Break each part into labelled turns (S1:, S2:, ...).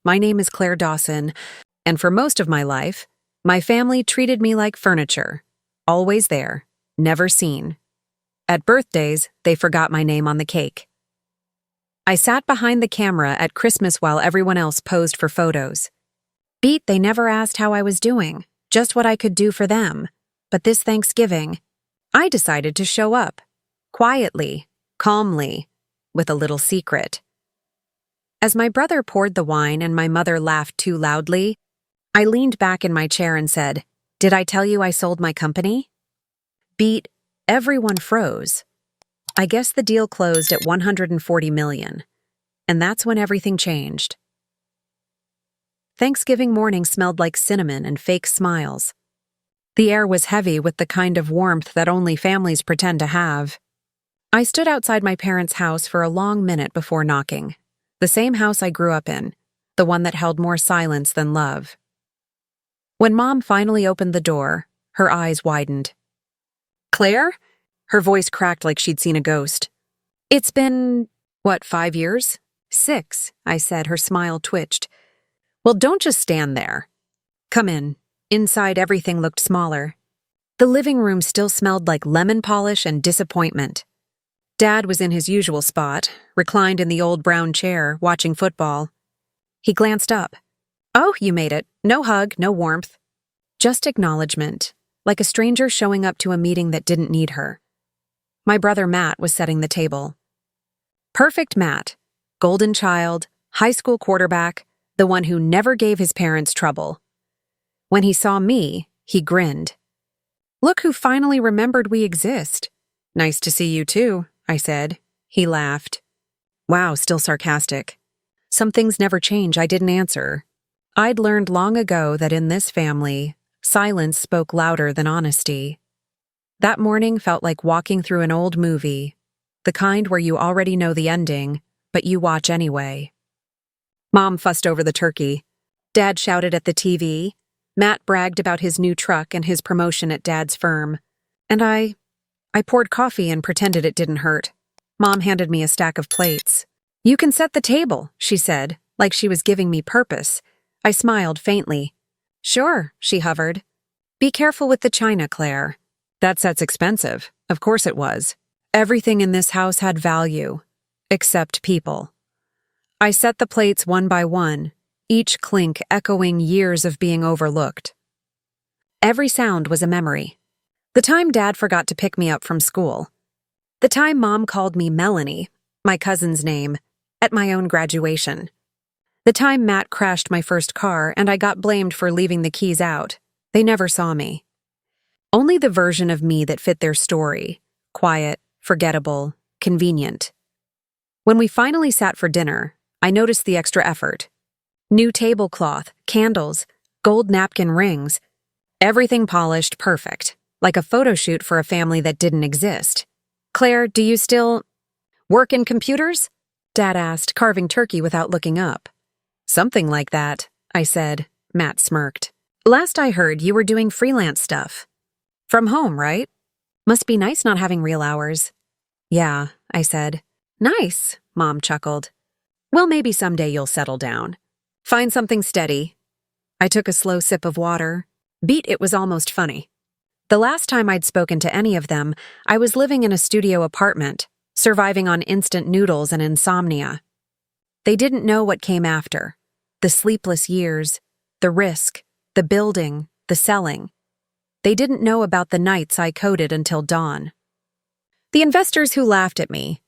S1: My name is Claire Dawson, and for most of my life, my family treated me like furniture. Always there, never seen. At birthdays, they forgot my name on the cake. I sat behind the camera at Christmas while everyone else posed for photos. They never asked how I was doing, just what I could do for them. But this Thanksgiving, I decided to show up. Quietly, calmly, with a little secret. As my brother poured the wine and my mother laughed too loudly, I leaned back in my chair and said, "Did I tell you I sold my company?" Everyone froze. I guess the deal closed at $140 million, and that's when everything changed. Thanksgiving morning smelled like cinnamon and fake smiles. The air was heavy with the kind of warmth that only families pretend to have. I stood outside my parents' house for a long minute before knocking. The same house I grew up in, the one that held more silence than love. When Mom finally opened the door, her eyes widened. "Claire?" Her voice cracked like she'd seen a ghost. "It's been, 5 years?" "6, I said. Her smile twitched. "Well, don't just stand there. Come in." Inside, everything looked smaller. The living room still smelled like lemon polish and disappointment. Dad was in his usual spot, reclined in the old brown chair, watching football. He glanced up. "Oh, you made it. No hug, no warmth. Just acknowledgement, like a stranger showing up to a meeting that didn't need her." My brother Matt was setting the table. Perfect Matt, golden child, high school quarterback, the one who never gave his parents trouble. When he saw me, he grinned. "Look who finally remembered we exist." "Nice to see you too," I said. He laughed. Wow, still sarcastic. Some things never change. I didn't answer. I'd learned long ago that in this family, silence spoke louder than honesty. That morning felt like walking through an old movie, the kind where you already know the ending, but you watch anyway. Mom fussed over the turkey. Dad shouted at the TV. Matt bragged about his new truck and his promotion at Dad's firm. And I poured coffee and pretended it didn't hurt. Mom handed me a stack of plates. "You can set the table," she said, like she was giving me purpose. I smiled faintly. "Sure," she hovered. "Be careful with the china, Claire." "That set's expensive." Of course it was. Everything in this house had value, except people. I set the plates one by one, each clink echoing years of being overlooked. Every sound was a memory. The time Dad forgot to pick me up from school. The time Mom called me Melanie, my cousin's name, at my own graduation. The time Matt crashed my first car and I got blamed for leaving the keys out. They never saw me. Only the version of me that fit their story. Quiet, forgettable, convenient. When we finally sat for dinner, I noticed the extra effort. New tablecloth, candles, gold napkin rings. Everything polished perfect, like a photo shoot for a family that didn't exist. "Claire, do you still work in computers?" Dad asked, carving turkey without looking up. "Something like that," I said. Matt smirked. "Last I heard, you were doing freelance stuff. From home, right? Must be nice not having real hours." "Yeah," I said. "Nice," Mom chuckled. "Well, maybe someday you'll settle down. Find something steady." I took a slow sip of water. It was almost funny. The last time I'd spoken to any of them, I was living in a studio apartment, surviving on instant noodles and insomnia. They didn't know what came after. The sleepless years, the risk, the building, the selling. They didn't know about the nights I coded until dawn. The investors who laughed at me.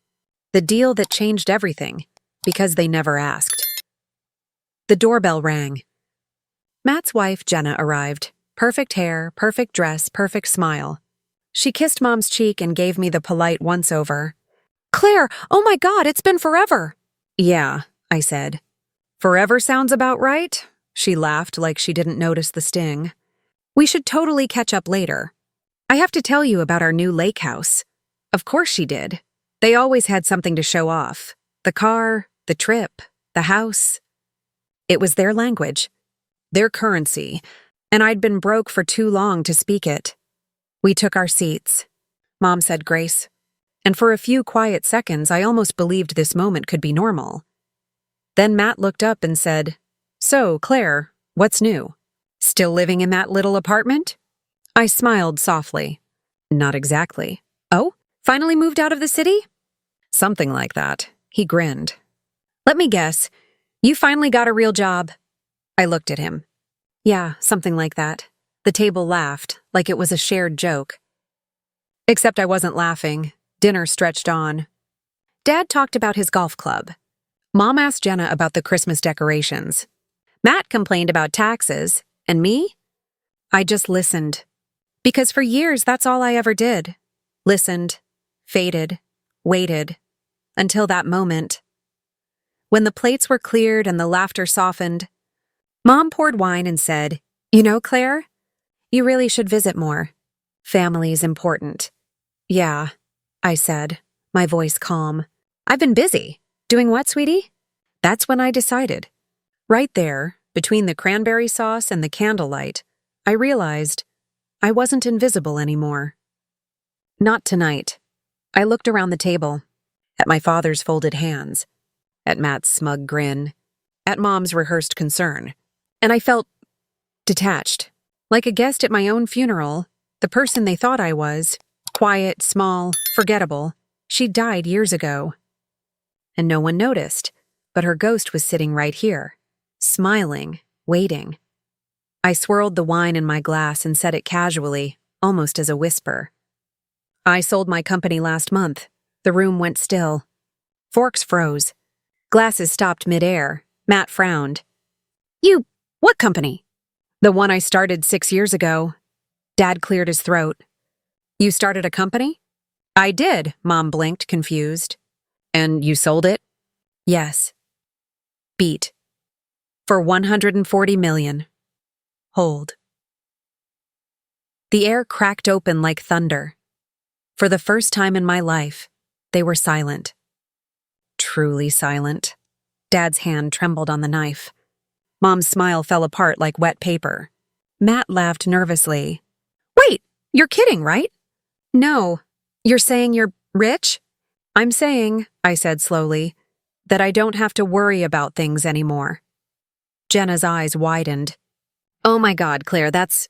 S1: The deal that changed everything, because they never asked. The doorbell rang. Matt's wife, Jenna, arrived. Perfect hair, perfect dress, perfect smile. She kissed Mom's cheek and gave me the polite once-over. "Claire, oh my God, it's been forever." "Yeah," I said. "Forever sounds about right." She laughed like she didn't notice the sting. "We should totally catch up later. I have to tell you about our new lake house." Of course she did. They always had something to show off. The car, the trip, the house. It was their language, their currency, and I'd been broke for too long to speak it. We took our seats. Mom said grace. And for a few quiet seconds, I almost believed this moment could be normal. Then Matt looked up and said, So, Claire, what's new? Still living in that little apartment? I smiled softly. Not exactly. Oh, finally moved out of the city? Something like that. He grinned. Let me guess. You finally got a real job. I looked at him. Yeah, something like that. The table laughed, like it was a shared joke. Except I wasn't laughing. Dinner stretched on. Dad talked about his golf club. Mom asked Jenna about the Christmas decorations. Matt complained about taxes. And me? I just listened. Because for years, that's all I ever did. Listened, faded, waited, until that moment. When the plates were cleared and the laughter softened, Mom poured wine and said, "You know, Claire, you really should visit more. Family's important." "Yeah," I said, my voice calm. "I've been busy." "Doing what, sweetie?" That's when I decided. Right there, between the cranberry sauce and the candlelight, I realized I wasn't invisible anymore. Not tonight. I looked around the table, at my father's folded hands, at Matt's smug grin, at Mom's rehearsed concern, and I felt detached, like a guest at my own funeral, the person they thought I was, quiet, small, forgettable. She died years ago. And no one noticed, but her ghost was sitting right here, smiling, waiting. I swirled the wine in my glass and said it casually, almost as a whisper. "I sold my company last month." The room went still. Forks froze. Glasses stopped midair. Matt frowned. What company?" "The one I started 6 years ago." Dad cleared his throat. "You started a company?" "I did," Mom blinked, confused. "And you sold it?" "Yes." Beat. "For $140 million. Hold." The air cracked open like thunder. For the first time in my life, they were silent. Truly silent. Dad's hand trembled on the knife. Mom's smile fell apart like wet paper. Matt laughed nervously. "Wait, you're kidding, right?" "No. You're saying you're rich?" "I'm saying," I said slowly, "that I don't have to worry about things anymore." Jenna's eyes widened. "Oh my God, Claire, that's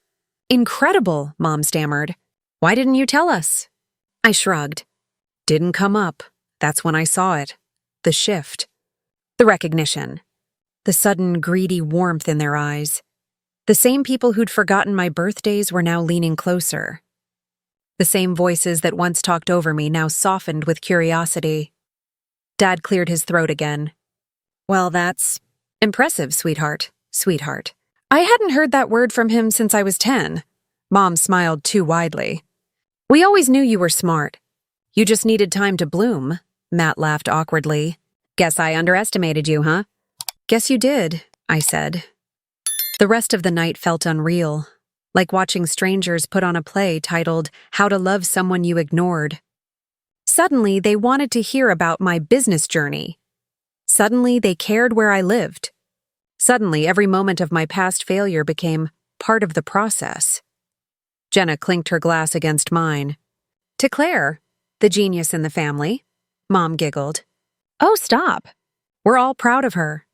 S1: incredible," Mom stammered. "Why didn't you tell us?" I shrugged. Didn't come up. That's when I saw it. The shift. The recognition. The sudden greedy warmth in their eyes. The same people who'd forgotten my birthdays were now leaning closer. The same voices that once talked over me now softened with curiosity. Dad cleared his throat again. "Well, that's impressive, sweetheart. Sweetheart. I hadn't heard that word from him since I was 10. Mom smiled too widely. "We always knew you were smart. You just needed time to bloom." Matt laughed awkwardly. "Guess I underestimated you, huh?" "Guess you did," I said. The rest of the night felt unreal, like watching strangers put on a play titled How to Love Someone You Ignored. Suddenly, they wanted to hear about my business journey. Suddenly, they cared where I lived. Suddenly, every moment of my past failure became part of the process. Jenna clinked her glass against mine. "To Claire, the genius in the family." Mom giggled. "Oh, stop. We're all proud of her."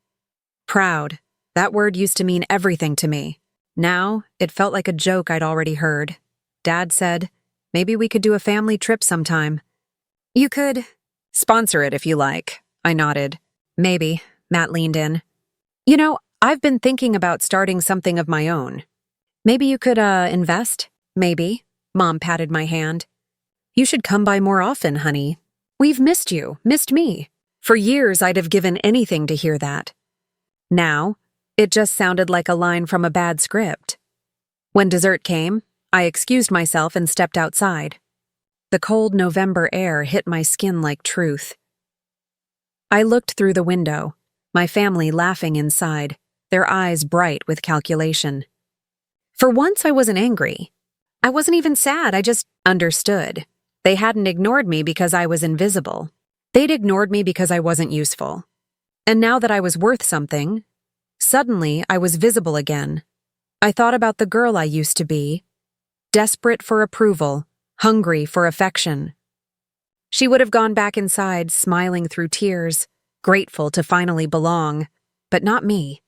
S1: Proud. That word used to mean everything to me. Now, it felt like a joke I'd already heard. Dad said, "Maybe we could do a family trip sometime." "You could sponsor it if you like," I nodded. "Maybe," Matt leaned in. "You know, I've been thinking about starting something of my own. Maybe you could, invest?" "Maybe." Mom patted my hand. "You should come by more often, honey. We've missed you, missed me." For years, I'd have given anything to hear that. Now, it just sounded like a line from a bad script. When dessert came, I excused myself and stepped outside. The cold November air hit my skin like truth. I looked through the window, my family laughing inside, their eyes bright with calculation. For once, I wasn't angry. I wasn't even sad, I just understood. They hadn't ignored me because I was invisible. They'd ignored me because I wasn't useful. And now that I was worth something, suddenly I was visible again. I thought about the girl I used to be, desperate for approval, hungry for affection. She would have gone back inside, smiling through tears, grateful to finally belong, but not me.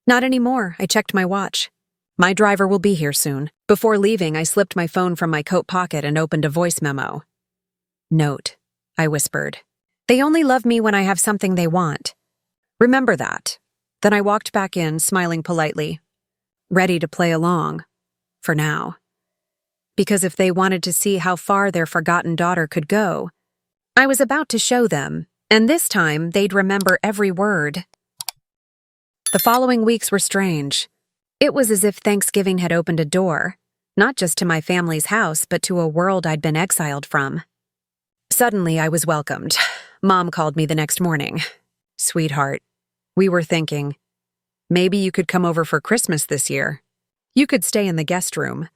S1: Not anymore, I checked my watch. My driver will be here soon. Before leaving, I slipped my phone from my coat pocket and opened a voice memo. Note, I whispered. They only love me when I have something they want. Remember that. Then I walked back in, smiling politely, ready to play along, for now. Because if they wanted to see how far their forgotten daughter could go, I was about to show them, and this time they'd remember every word. The following weeks were strange. It was as if Thanksgiving had opened a door, not just to my family's house, but to a world I'd been exiled from. Suddenly, I was welcomed. Mom called me the next morning. Sweetheart, we were thinking, maybe you could come over for Christmas this year. You could stay in the guest room.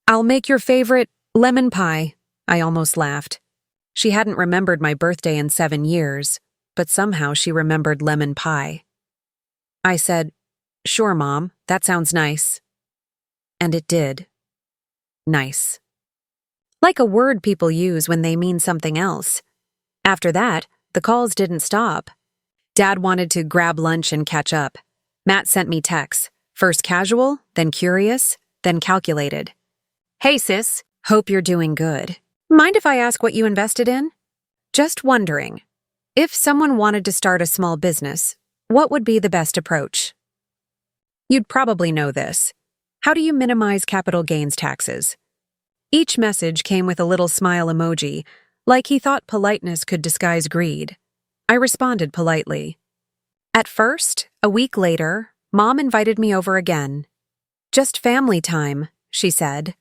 S1: I'll make your favorite lemon pie. I almost laughed. She hadn't remembered my birthday in 7 years, but somehow she remembered lemon pie. I said, Sure, Mom, that sounds nice. And it did. Nice. Like a word people use when they mean something else. After that, the calls didn't stop. Dad wanted to grab lunch and catch up. Matt sent me texts, first casual, then curious, then calculated. Hey sis, hope you're doing good. Mind if I ask what you invested in? Just wondering. If someone wanted to start a small business, what would be the best approach? You'd probably know this. How do you minimize capital gains taxes? Each message came with a little smile emoji, like he thought politeness could disguise greed. I responded politely. At first, a week later, Mom invited me over again. Just family time, she said.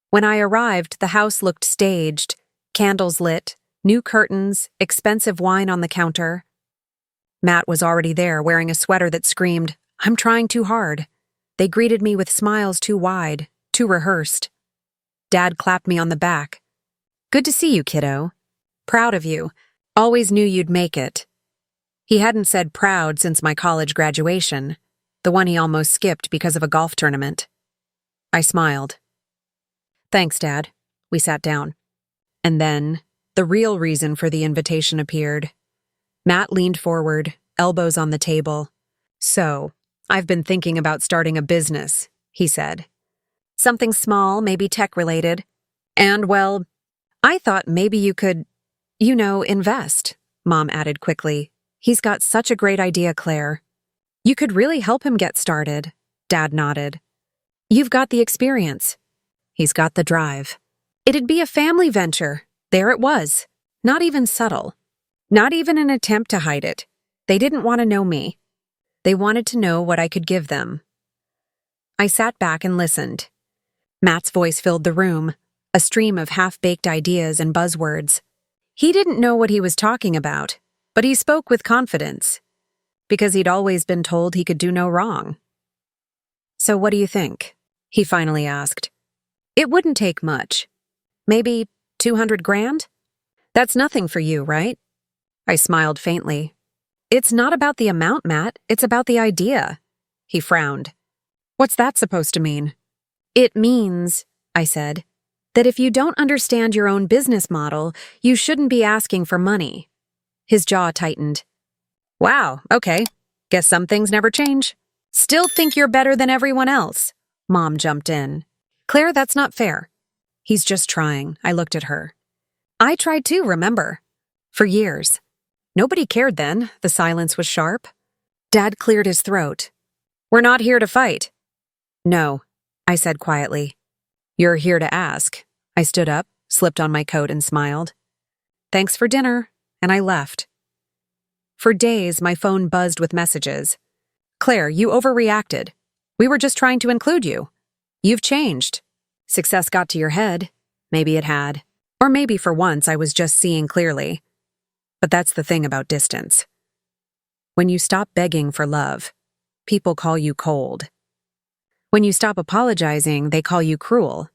S1: When I arrived, the house looked staged, candles lit, new curtains, expensive wine on the counter. Matt was already there wearing a sweater that screamed, I'm trying too hard. They greeted me with smiles too wide, too rehearsed. Dad clapped me on the back. Good to see you, kiddo. Proud of you. Always knew you'd make it. He hadn't said proud since my college graduation, the one he almost skipped because of a golf tournament. I smiled. Thanks, Dad. We sat down. And then, the real reason for the invitation appeared. Matt leaned forward, elbows on the table. So, I've been thinking about starting a business, he said. Something small, maybe tech-related. And, well, I thought maybe you could, invest, Mom added quickly. He's got such a great idea, Claire. You could really help him get started, Dad nodded. You've got the experience. He's got the drive. It'd be a family venture. There it was. Not even subtle. Not even an attempt to hide it. They didn't want to know me. They wanted to know what I could give them. I sat back and listened. Matt's voice filled the room, a stream of half-baked ideas and buzzwords. He didn't know what he was talking about, but he spoke with confidence, because he'd always been told he could do no wrong. So what do you think? He finally asked. It wouldn't take much. Maybe 200 grand? That's nothing for you, right? I smiled faintly. It's not about the amount, Matt. It's about the idea. He frowned. What's that supposed to mean? It means, I said, that if you don't understand your own business model, you shouldn't be asking for money. His jaw tightened. Wow, okay. Guess some things never change. Still think you're better than everyone else. Mom jumped in. Claire, that's not fair. He's just trying. I looked at her. I tried too, remember? For years. Nobody cared then. The silence was sharp. Dad cleared his throat. We're not here to fight. No, I said quietly. You're here to ask. I stood up, slipped on my coat and smiled. Thanks for dinner, and I left. For days, my phone buzzed with messages. Claire, you overreacted. We were just trying to include you. You've changed. Success got to your head. Maybe it had. Or maybe for once I was just seeing clearly. But that's the thing about distance. When you stop begging for love, people call you cold. When you stop apologizing, they call you cruel.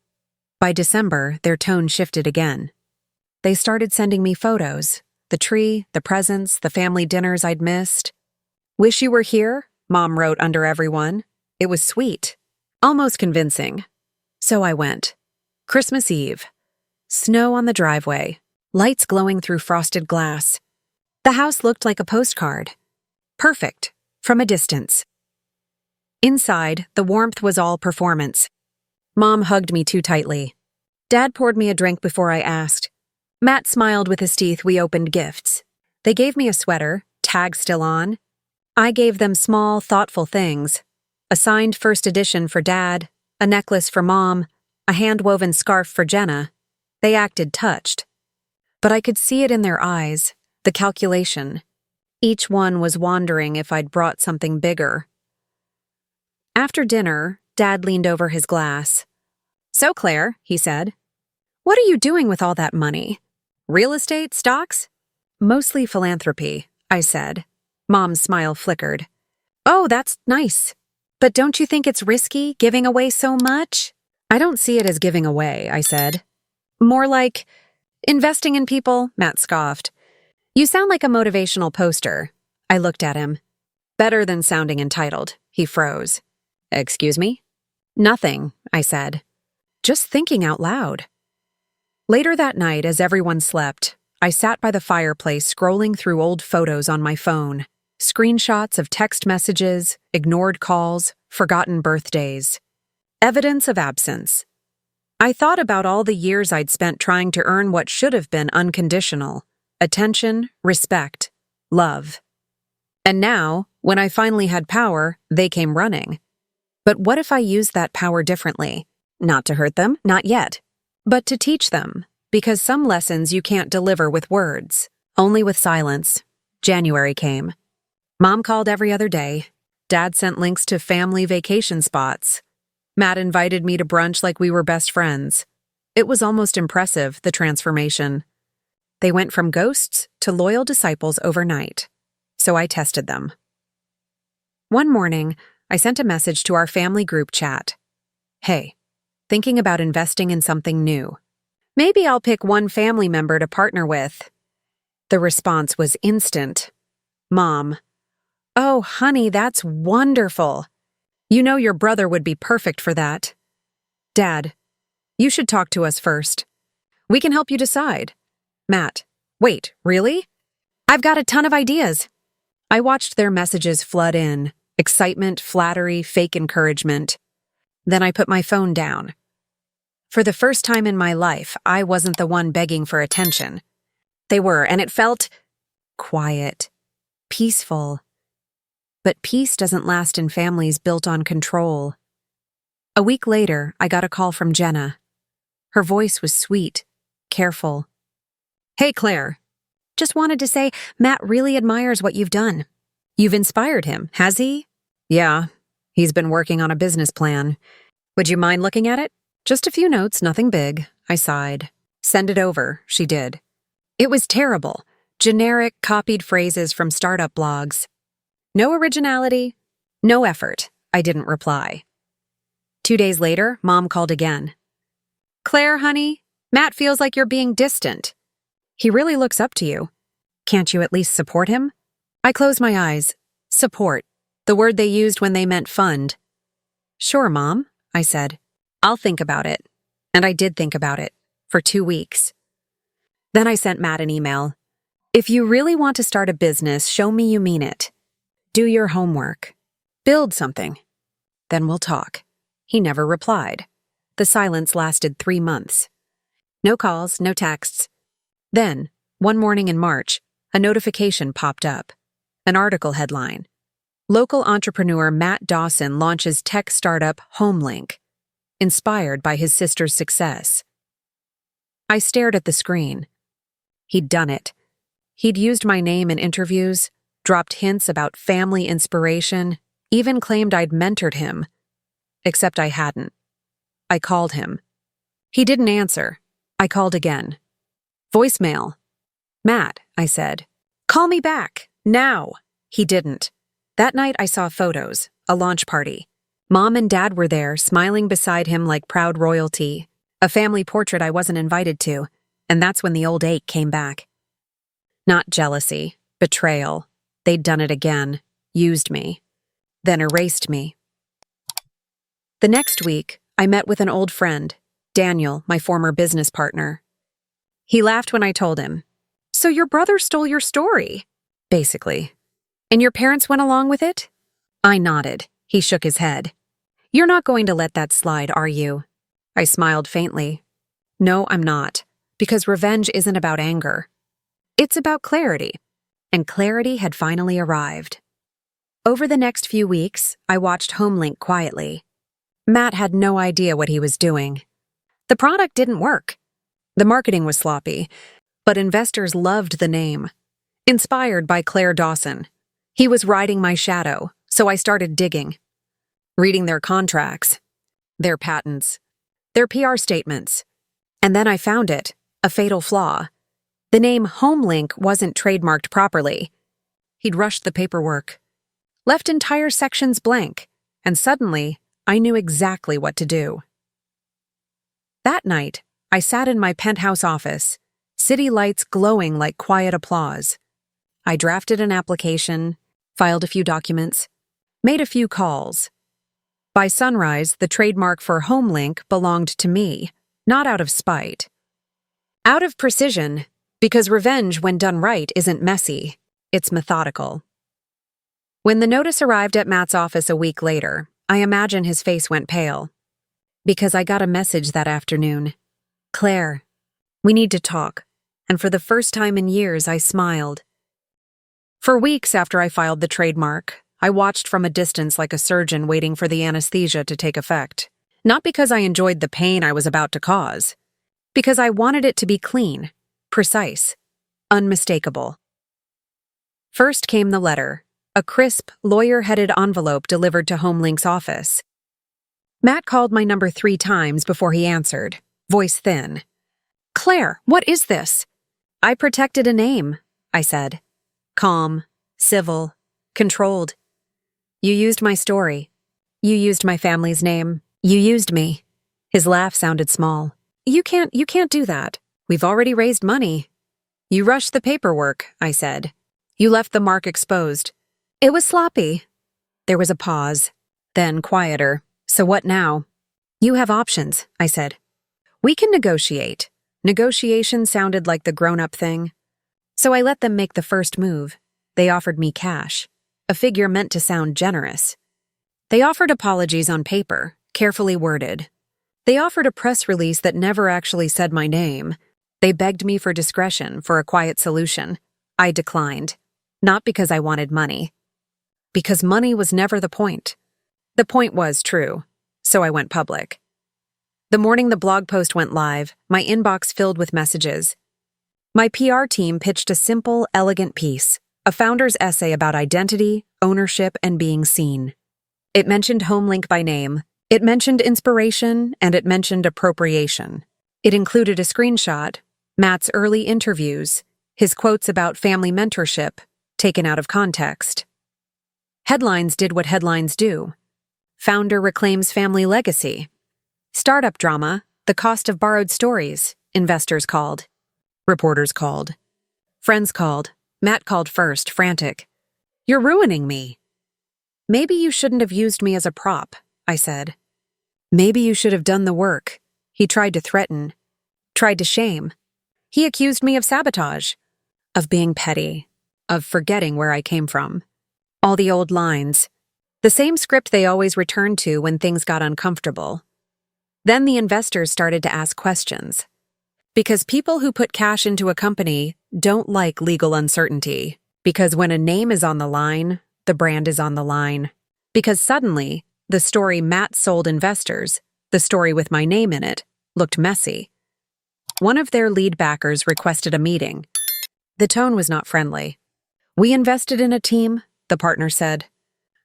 S1: By December, their tone shifted again. They started sending me photos, the tree, the presents, the family dinners I'd missed. Wish you were here, Mom wrote under everyone. It was sweet, almost convincing. So I went. Christmas Eve. Snow on the driveway, lights glowing through frosted glass. The house looked like a postcard. Perfect, from a distance. Inside, the warmth was all performance. Mom hugged me too tightly. Dad poured me a drink before I asked. Matt smiled with his teeth. We opened gifts. They gave me a sweater, tag still on. I gave them small, thoughtful things. A signed first edition for Dad, a necklace for Mom, a hand-woven scarf for Jenna. They acted touched. But I could see it in their eyes, the calculation. Each one was wondering if I'd brought something bigger. After dinner, Dad leaned over his glass. "So, Claire," he said, "what are you doing with all that money? Real estate, stocks?" "Mostly philanthropy," I said. Mom's smile flickered. "Oh, that's nice. But don't you think it's risky, giving away so much?" "I don't see it as giving away," I said. "More like investing in people," Matt scoffed. "You sound like a motivational poster." I looked at him. "Better than sounding entitled." He froze. "Excuse me?" "Nothing," I said. Just thinking out loud. Later that night, as everyone slept, I sat by the fireplace scrolling through old photos on my phone. Screenshots of text messages, ignored calls, forgotten birthdays. Evidence of absence. I thought about all the years I'd spent trying to earn what should have been unconditional: attention, respect, love. And now, when I finally had power, they came running. But what if I used that power differently? Not to hurt them, not yet. But to teach them, because some lessons you can't deliver with words, only with silence. January came. Mom called every other day. Dad sent links to family vacation spots. Matt invited me to brunch like we were best friends. It was almost impressive, the transformation. They went from ghosts to loyal disciples overnight. So I tested them. One morning, I sent a message to our family group chat. "Hey, thinking about investing in something new. Maybe I'll pick one family member to partner with." The response was instant. Mom: "Oh, honey, that's wonderful. You know your brother would be perfect for that." Dad: "You should talk to us first. We can help you decide." Matt: "Wait, really? I've got a ton of ideas." I watched their messages flood in. Excitement, flattery, fake encouragement. Then I put my phone down. For the first time in my life, I wasn't the one begging for attention. They were, and it felt quiet, peaceful. But peace doesn't last in families built on control. A week later, I got a call from Jenna. Her voice was sweet, careful. "Hey, Claire. Just wanted to say, Matt really admires what you've done. You've inspired him, has he?" "Yeah. He's been working on a business plan. Would you mind looking at it?" "Just a few notes, nothing big." I sighed. "Send it over," she did. It was terrible. Generic, copied phrases from startup blogs. No originality, no effort. I didn't reply. 2 days later, Mom called again. "Claire, honey, Matt feels like you're being distant. He really looks up to you. Can't you at least support him?" I closed my eyes. Support. The word they used when they meant fund. "Sure, Mom," I said. "I'll think about it." And I did think about it. For 2 weeks. Then I sent Matt an email. "If you really want to start a business, show me you mean it. Do your homework. Build something. Then we'll talk." He never replied. The silence lasted 3 months. No calls, no texts. Then, one morning in March, a notification popped up. An article headline: "Local entrepreneur Matt Dawson launches tech startup HomeLink, inspired by his sister's success." I stared at the screen. He'd done it. He'd used my name in interviews, dropped hints about family inspiration, even claimed I'd mentored him. Except I hadn't. I called him. He didn't answer. I called again. Voicemail. "Matt," I said. "Call me back. Now." He didn't. That night I saw photos, a launch party. Mom and Dad were there, smiling beside him like proud royalty. A family portrait I wasn't invited to, and that's when the old ache came back. Not jealousy, betrayal. They'd done it again, used me, then erased me. The next week, I met with an old friend, Daniel, my former business partner. He laughed when I told him, "So your brother stole your story?" Basically. "And your parents went along with it?" I nodded. He shook his head. You're not going to let that slide, are you? I smiled faintly. No, I'm not, because revenge isn't about anger. It's about clarity, and clarity had finally arrived. Over the next few weeks, I watched HomeLink quietly. Matt had no idea what he was doing. The product didn't work. The marketing was sloppy, but investors loved the name. Inspired by Claire Dawson. He was riding my shadow, so I started digging. Reading their contracts, their patents, their PR statements. And then I found it, a fatal flaw. The name HomeLink wasn't trademarked properly. He'd rushed the paperwork, left entire sections blank, and suddenly I knew exactly what to do. That night, I sat in my penthouse office, city lights glowing like quiet applause. I drafted an application, filed a few documents, made a few calls. By sunrise, the trademark for HomeLink belonged to me, not out of spite. Out of precision, because revenge, when done right, isn't messy, it's methodical. When the notice arrived at Matt's office a week later, I imagine his face went pale. Because I got a message that afternoon. Claire, we need to talk. And for the first time in years, I smiled. For weeks after I filed the trademark, I watched from a distance like a surgeon waiting for the anesthesia to take effect. Not because I enjoyed the pain I was about to cause. Because I wanted it to be clean, precise, unmistakable. First came the letter, a crisp, lawyer-headed envelope delivered to HomeLink's office. Matt called my number 3 times before he answered, voice thin. Claire, what is this? I protected a name, I said. Calm, civil, controlled. You used my story. You used my family's name. You used me. His laugh sounded small. You can't do that. We've already raised money. You rushed the paperwork, I said. You left the mark exposed. It was sloppy. There was a pause, then quieter. So what now? You have options, I said. We can negotiate. Negotiation sounded like the grown-up thing. So I let them make the first move. They offered me cash, a figure meant to sound generous. They offered apologies on paper, carefully worded. They offered a press release that never actually said my name. They begged me for discretion, for a quiet solution. I declined. Not because I wanted money. Because money was never the point. The point was true, so I went public. The morning the blog post went live, my inbox filled with messages. My PR team pitched a simple, elegant piece, a founder's essay about identity, ownership, and being seen. It mentioned HomeLink by name, it mentioned inspiration, and it mentioned appropriation. It included a screenshot, Matt's early interviews, his quotes about family mentorship, taken out of context. Headlines did what headlines do. Founder reclaims family legacy. Startup drama, the cost of borrowed stories, investors called. Reporters called. Friends called. Matt called first, frantic. You're ruining me. Maybe you shouldn't have used me as a prop, I said. Maybe you should have done the work. He tried to threaten. Tried to shame. He accused me of sabotage. Of being petty. Of forgetting where I came from. All the old lines. The same script they always returned to when things got uncomfortable. Then the investors started to ask questions. Because people who put cash into a company don't like legal uncertainty. Because when a name is on the line, the brand is on the line. Because suddenly, the story Matt sold investors, the story with my name in it, looked messy. One of their lead backers requested a meeting. The tone was not friendly. We invested in a team, the partner said.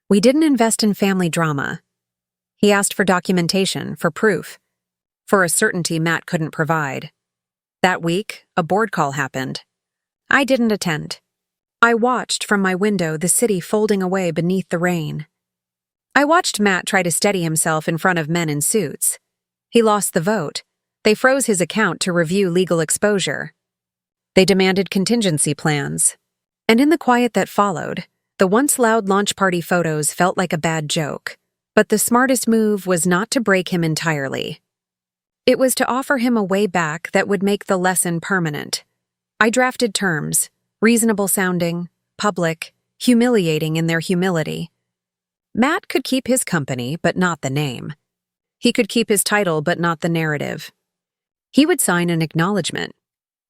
S1: We didn't invest in family drama. He asked for documentation, for proof, for a certainty Matt couldn't provide. That week, a board call happened. I didn't attend. I watched from my window the city folding away beneath the rain. I watched Matt try to steady himself in front of men in suits. He lost the vote. They froze his account to review legal exposure. They demanded contingency plans. And in the quiet that followed, the once loud launch party photos felt like a bad joke. But the smartest move was not to break him entirely. It was to offer him a way back that would make the lesson permanent. I drafted terms, reasonable sounding, public, humiliating in their humility. Matt could keep his company, but not the name. He could keep his title, but not the narrative. He would sign an acknowledgement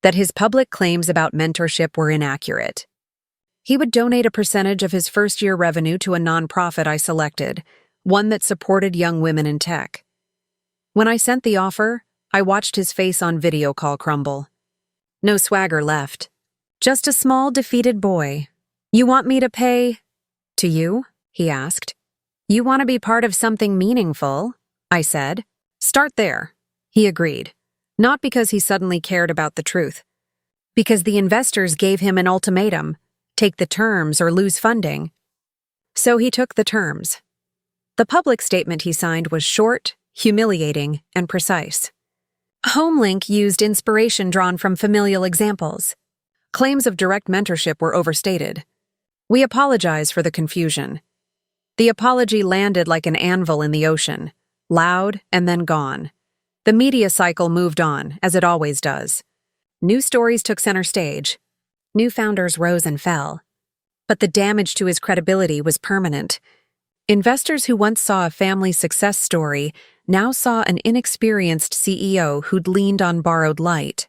S1: that his public claims about mentorship were inaccurate. He would donate a percentage of his first-year revenue to a nonprofit I selected, one that supported young women in tech. When I sent the offer, I watched his face on video call crumble. No swagger left. Just a small, defeated boy. "You want me to pay?" "To you?" he asked. "You want to be part of something meaningful," I said. "Start there," he agreed. Not because he suddenly cared about the truth. Because the investors gave him an ultimatum: take the terms or lose funding. So he took the terms. The public statement he signed was short, humiliating, and precise. HomeLink used inspiration drawn from familial examples. Claims of direct mentorship were overstated. "We apologize for the confusion." The apology landed like an anvil in the ocean, loud and then gone. The media cycle moved on, as it always does. New stories took center stage. New founders rose and fell. But the damage to his credibility was permanent. Investors who once saw a family success story now saw an inexperienced CEO who'd leaned on borrowed light.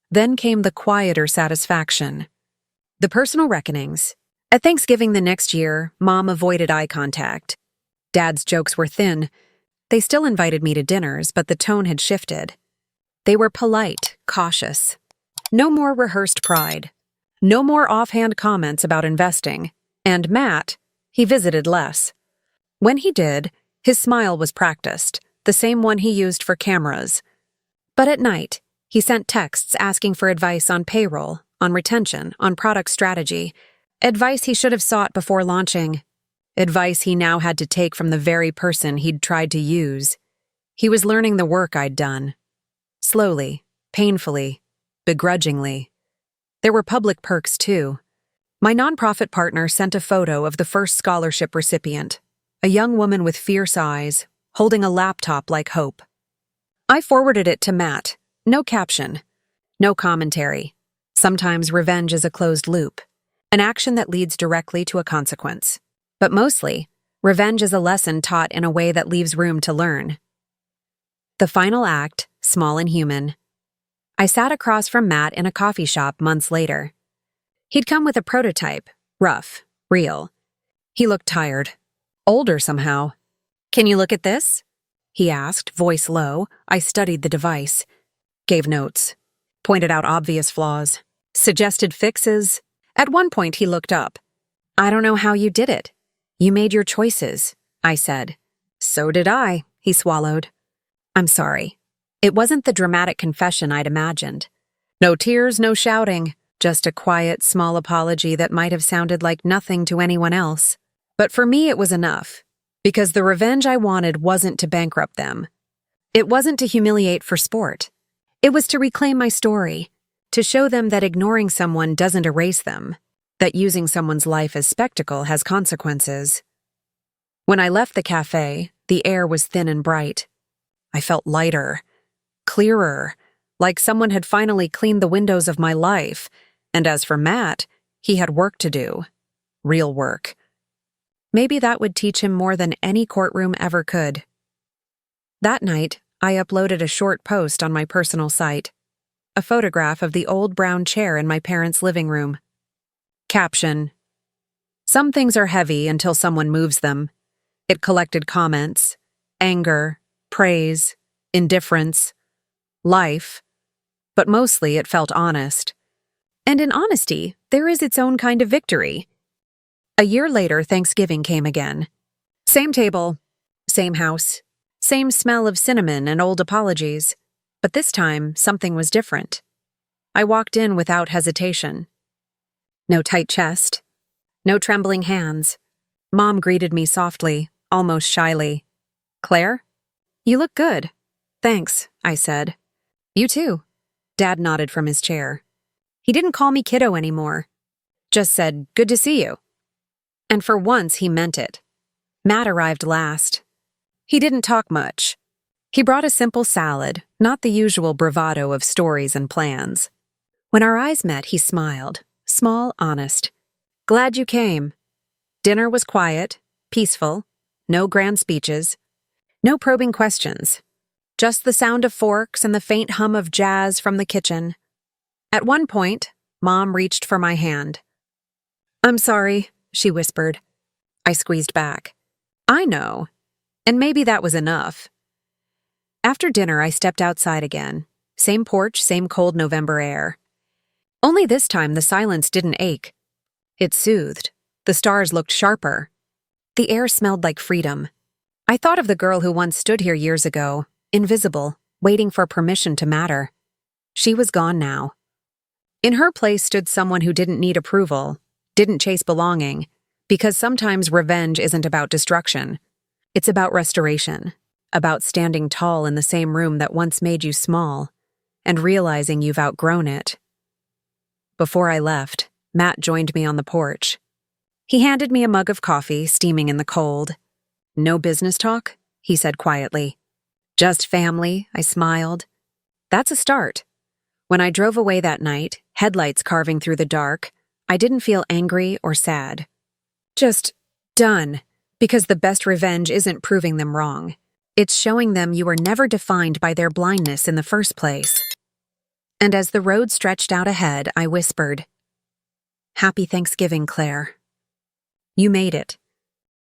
S1: Then came the quieter satisfaction. The personal reckonings. At Thanksgiving the next year, Mom avoided eye contact. Dad's jokes were thin. They still invited me to dinners, but the tone had shifted. They were polite, cautious. No more rehearsed pride. No more offhand comments about investing. And Matt, he visited less. When he did, his smile was practiced, the same one he used for cameras. But at night, he sent texts asking for advice on payroll, on retention, on product strategy, advice he should have sought before launching, advice he now had to take from the very person he'd tried to use. He was learning the work I'd done. Slowly, painfully, begrudgingly. There were public perks, too. My nonprofit partner sent a photo of the first scholarship recipient, a young woman with fierce eyes, holding a laptop like hope. I forwarded it to Matt. No caption. No commentary. Sometimes revenge is a closed loop, an action that leads directly to a consequence. But mostly, revenge is a lesson taught in a way that leaves room to learn. The final act, small and human. I sat across from Matt in a coffee shop months later. He'd come with a prototype, rough, real. He looked tired, older somehow. "Can you look at this?" he asked, voice low. I studied the device, gave notes, pointed out obvious flaws, suggested fixes. At one point he looked up. "I don't know how you did it. You made your choices," I said. "So did I," he swallowed. "I'm sorry. It wasn't the dramatic confession I'd imagined. No tears, no shouting, just a quiet, small apology that might have sounded like nothing to anyone else. But for me it was enough, because the revenge I wanted wasn't to bankrupt them. It wasn't to humiliate for sport. It was to reclaim my story, to show them that ignoring someone doesn't erase them, that using someone's life as spectacle has consequences. When I left the cafe, the air was thin and bright. I felt lighter, clearer, like someone had finally cleaned the windows of my life. And as for Matt, he had work to do. Real work. Maybe that would teach him more than any courtroom ever could. That night, I uploaded a short post on my personal site. A photograph of the old brown chair in my parents' living room. Caption: "Some things are heavy until someone moves them." It collected comments, anger, praise, indifference, life, but mostly it felt honest. And in honesty, there is its own kind of victory. A year later, Thanksgiving came again. Same table, same house, same smell of cinnamon and old apologies. But this time, something was different. I walked in without hesitation. No tight chest, no trembling hands. Mom greeted me softly, almost shyly. "Claire? You look good." "Thanks," I said. "You too." Dad nodded from his chair. He didn't call me kiddo anymore. Just said, "Good to see you." And for once, he meant it. Matt arrived last. He didn't talk much. He brought a simple salad, not the usual bravado of stories and plans. When our eyes met, he smiled, small, honest. "Glad you came." Dinner was quiet, Peaceful. No grand speeches. No probing questions. Just the sound of forks and the faint hum of jazz from the kitchen. At one point, Mom reached for my hand. "I'm sorry," she whispered. I squeezed back. "I know. And maybe that was enough." After dinner, I stepped outside again. Same porch, same cold November air. Only this time the silence didn't ache. It soothed. The stars looked sharper. The air smelled like freedom. I thought of the girl who once stood here years ago, invisible, waiting for permission to matter. She was gone now. In her place stood someone who didn't need approval, didn't chase belonging, because sometimes revenge isn't about destruction. It's about restoration, about standing tall in the same room that once made you small, and realizing you've outgrown it. Before I left, Matt joined me on the porch. He handed me a mug of coffee, steaming in the cold. "No business talk?" he said quietly. "Just family," I smiled. That's a start. When I drove away that night, headlights carving through the dark, I didn't feel angry or sad. Just done, because the best revenge isn't proving them wrong. It's showing them you were never defined by their blindness in the first place. And as the road stretched out ahead, I whispered, "Happy Thanksgiving, Claire. You made it."